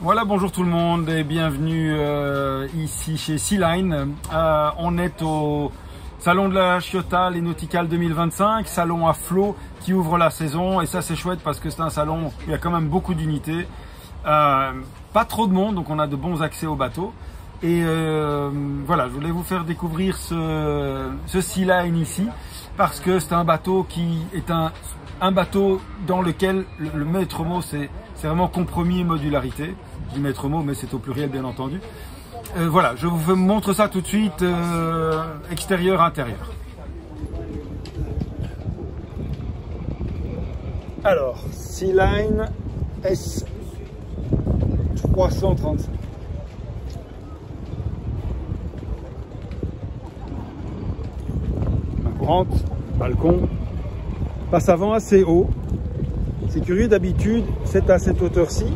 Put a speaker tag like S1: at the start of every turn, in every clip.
S1: Voilà, bonjour tout le monde et bienvenue ici chez Sealine. On est au Salon de la Chiota, les Nauticales 2025, salon à flot qui ouvre la saison et ça c'est chouette parce que c'est un salon où il y a quand même beaucoup d'unités. Pas trop de monde, donc on a de bons accès au bateau. Et voilà, je voulais vous faire découvrir ce Sealine ici parce que c'est un bateau qui est un bateau dans lequel le maître mot c'est vraiment compromis et modularité. Je dis maître mot, mais c'est au pluriel bien entendu. Voilà, je vous montre ça tout de suite, extérieur, intérieur. Alors, Sealine S335. Main courante, balcon, passe avant assez haut. C'est curieux, d'habitude, c'est à cette hauteur-ci,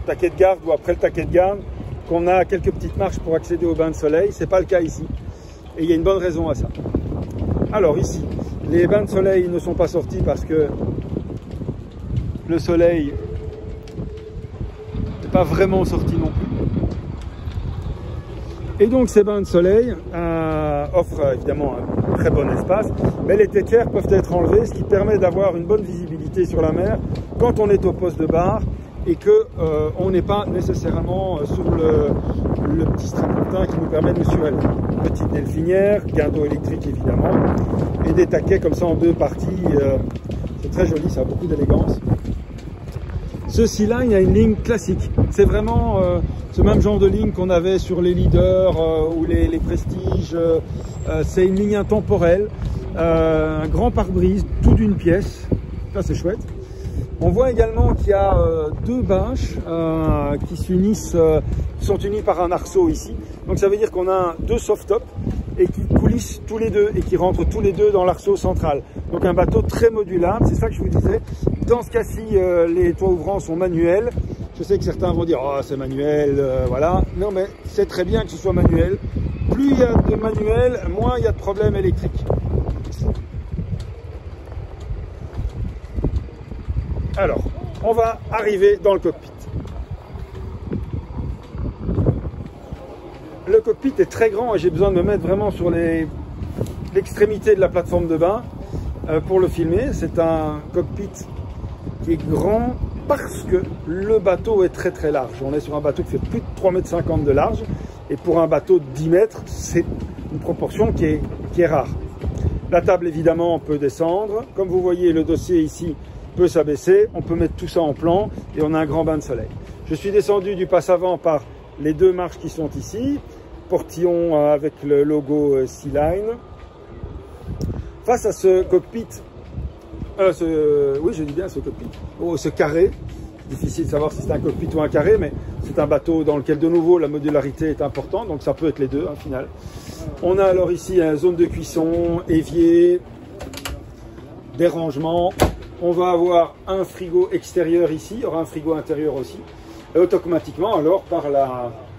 S1: taquet de garde ou après le taquet de garde, qu'on a quelques petites marches pour accéder au bain de soleil. C'est pas le cas ici. Et il y a une bonne raison à ça. Alors ici, les bains de soleil ne sont pas sortis parce que le soleil n'est pas vraiment sorti non plus. Et donc ces bains de soleil offrent évidemment un très bon espace, mais les tétières peuvent être enlevées, ce qui permet d'avoir une bonne visibilité sur la mer quand on est au poste de bar et que on n'est pas nécessairement sur le petit strapontin qui nous permet de nous surélever. Petite delphinière, guindeau électrique évidemment, et des taquets comme ça en deux parties. C'est très joli, ça a beaucoup d'élégance. Ce Sealine a une ligne classique. C'est vraiment ce même genre de ligne qu'on avait sur les leaders ou les prestiges. C'est une ligne intemporelle, un grand pare-brise, tout d'une pièce. Ça c'est chouette. On voit également qu'il y a deux bâches qui sont unies par un arceau ici. Donc ça veut dire qu'on a deux soft-top et qui coulissent tous les deux et qui rentrent tous les deux dans l'arceau central. Donc un bateau très modulable, c'est ça que je vous disais. Dans ce cas-ci, les toits ouvrants sont manuels. Je sais que certains vont dire « Oh, c'est manuel, voilà ». Non, mais c'est très bien que ce soit manuel. Plus il y a de manuel, moins il y a de problèmes électriques. Alors, on va arriver dans le cockpit. Le cockpit est très grand et j'ai besoin de me mettre vraiment sur l'extrémité de la plateforme de bain pour le filmer. C'est un cockpit qui est grand parce que le bateau est très très large. On est sur un bateau qui fait plus de 3,50 m de large et pour un bateau de 10 mètres, c'est une proportion qui est rare. La table évidemment peut descendre. Comme vous voyez, le dossier ici peut s'abaisser. On peut mettre tout ça en plan et on a un grand bain de soleil. Je suis descendu du passe avant par les deux marches qui sont ici. Portillon avec le logo Sealine. Face à ce cockpit, oui je dis bien ce cockpit, ce carré, difficile de savoir si c'est un cockpit ou un carré, mais c'est un bateau dans lequel de nouveau la modularité est importante, donc ça peut être les deux au final. On a alors ici une zone de cuisson, évier, des rangements. On va avoir un frigo extérieur ici, il y aura un frigo intérieur aussi. Et automatiquement alors par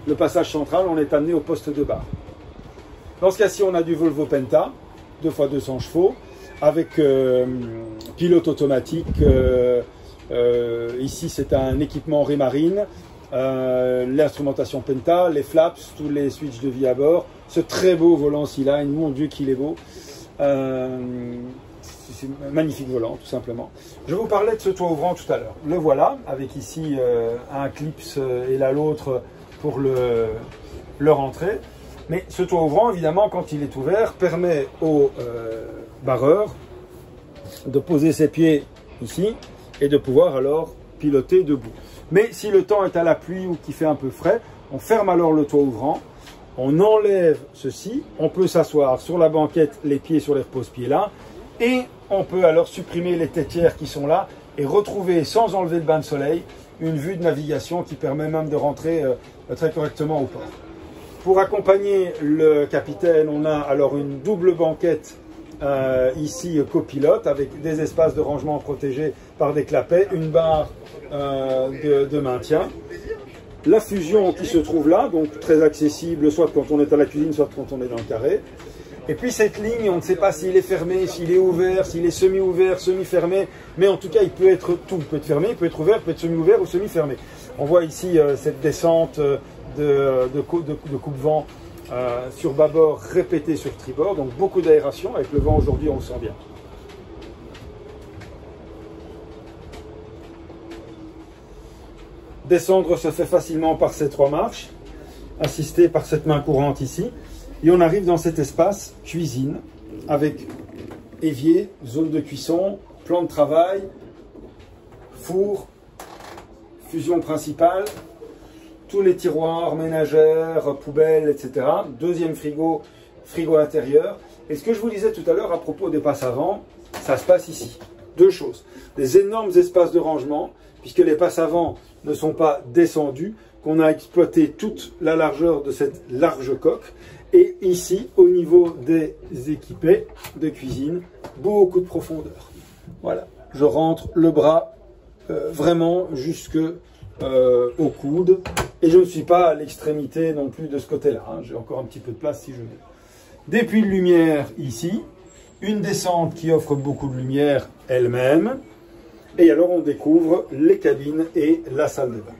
S1: le passage central, on est amené au poste de bar. Dans ce cas-ci, on a du Volvo Penta, 2x200 chevaux, avec pilote automatique. Ici, c'est un équipement Raymarine, l'instrumentation Penta, les flaps, tous les switches de vie à bord. Ce très beau volant Sealine, mon Dieu qu'il est beau. C'est un magnifique volant, tout simplement. Je vous parlais de ce toit ouvrant tout à l'heure. Le voilà, avec ici un clips et là l'autre pour le rentrer. Mais ce toit ouvrant, évidemment, quand il est ouvert, permet au barreur de poser ses pieds ici et de pouvoir alors piloter debout. Mais si le temps est à la pluie ou qu'il fait un peu frais, on ferme alors le toit ouvrant, on enlève ceci, on peut s'asseoir sur la banquette, les pieds sur les repose-pieds là, et on peut alors supprimer les tétières qui sont là et retrouver, sans enlever le bain de soleil, une vue de navigation qui permet même de rentrer très correctement au port. Pour accompagner le capitaine, on a alors une double banquette ici copilote avec des espaces de rangement protégés par des clapets, une barre de maintien. La fusion qui se trouve là, donc très accessible, soit quand on est à la cuisine, soit quand on est dans le carré. Et puis cette ligne, on ne sait pas s'il est fermé, s'il est ouvert, s'il est semi-ouvert, semi-fermé, mais en tout cas il peut être tout, il peut être fermé, il peut être ouvert, il peut être semi-ouvert ou semi-fermé. On voit ici cette descente de coupe-vent sur bâbord répétée sur tribord, donc beaucoup d'aération, avec le vent aujourd'hui on le sent bien. Descendre se fait facilement par ces 3 marches, assisté par cette main courante ici. Et on arrive dans cet espace cuisine avec évier, zone de cuisson, plan de travail, four, fusion principale, tous les tiroirs, ménagères, poubelles, etc. Deuxième frigo, frigo intérieur. Et ce que je vous disais tout à l'heure à propos des passes avant, ça se passe ici. 2 choses. Des énormes espaces de rangement, puisque les passes avant ne sont pas descendues, qu'on a exploité toute la largeur de cette large coque. Et ici, au niveau des équipés de cuisine, beaucoup de profondeur. Voilà, je rentre le bras vraiment jusque au coude. Et je ne suis pas à l'extrémité non plus de ce côté-là. Hein. J'ai encore un petit peu de place si je veux. Des puits de lumière ici. Une descente qui offre beaucoup de lumière elle-même. Et alors on découvre les cabines et la salle de bain.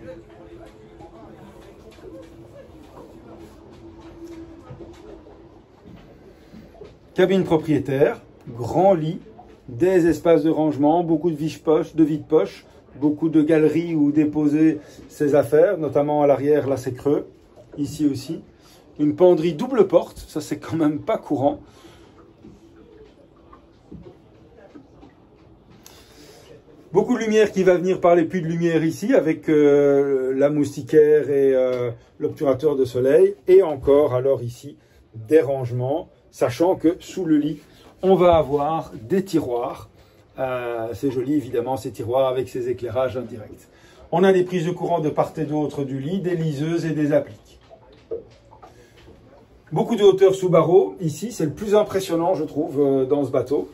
S1: Cabine propriétaire, grand lit, des espaces de rangement, beaucoup de vide-poche, beaucoup de galeries où déposer ses affaires, notamment à l'arrière, là c'est creux, ici aussi. Une penderie double porte, ça c'est quand même pas courant. Beaucoup de lumière qui va venir par les puits de lumière ici, avec la moustiquaire et l'obturateur de soleil. Et encore, alors ici, des rangements, sachant que sous le lit, on va avoir des tiroirs. C'est joli, évidemment, ces tiroirs avec ces éclairages indirects. On a des prises de courant de part et d'autre du lit, des liseuses et des appliques. Beaucoup de hauteur sous barreau. Ici, c'est le plus impressionnant, je trouve, dans ce bateau.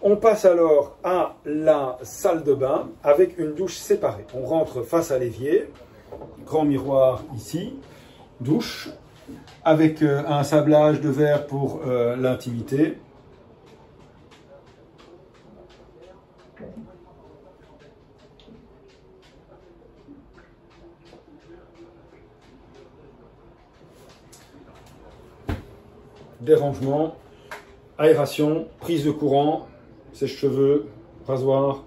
S1: On passe alors à la salle de bain avec une douche séparée. On rentre face à l'évier, grand miroir ici, douche, avec un sablage de verre pour l'intimité. Dérangement, aération, prise de courant, sèche-cheveux, rasoir.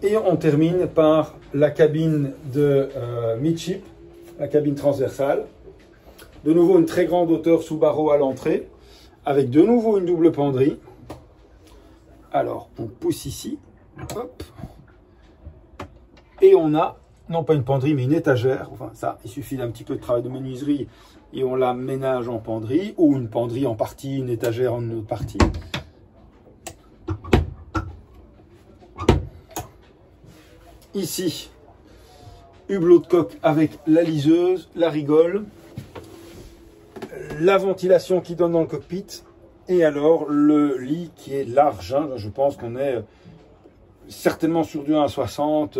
S1: Et on termine par la cabine de midship, la cabine transversale. De nouveau une très grande hauteur sous barreau à l'entrée, avec de nouveau une double penderie. Alors on pousse ici, hop, et on a, non pas une penderie, mais une étagère. Enfin ça, il suffit d'un petit peu de travail de menuiserie et on la ménage en penderie, ou une penderie en partie, une étagère en une autre partie. Ici, hublot de coque avec la liseuse, la rigole, la ventilation qui donne dans le cockpit, et alors le lit qui est large. Hein. Je pense qu'on est certainement sur du 1,60,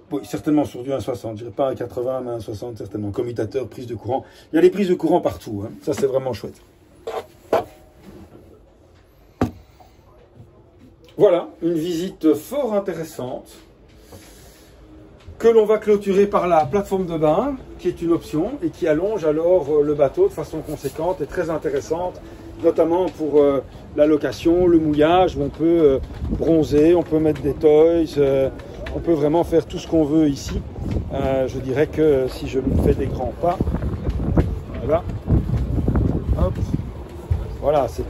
S1: oui, certainement sur du 1,60, je dirais pas 1,80, mais 1,60 certainement. Commutateur, prise de courant. Il y a des prises de courant partout, hein. Ça c'est vraiment chouette. Voilà, une visite fort intéressante que l'on va clôturer par la plateforme de bain, qui est une option et qui allonge alors le bateau de façon conséquente et très intéressante, notamment pour la location, le mouillage, où on peut bronzer, on peut mettre des toys, on peut vraiment faire tout ce qu'on veut ici. Je dirais que si je fais des grands pas, voilà, hop, voilà, c'est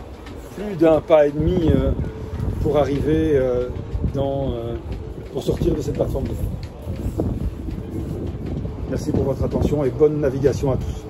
S1: plus d'un pas et demi pour arriver pour sortir de cette plateforme de bain. Merci pour votre attention et bonne navigation à tous.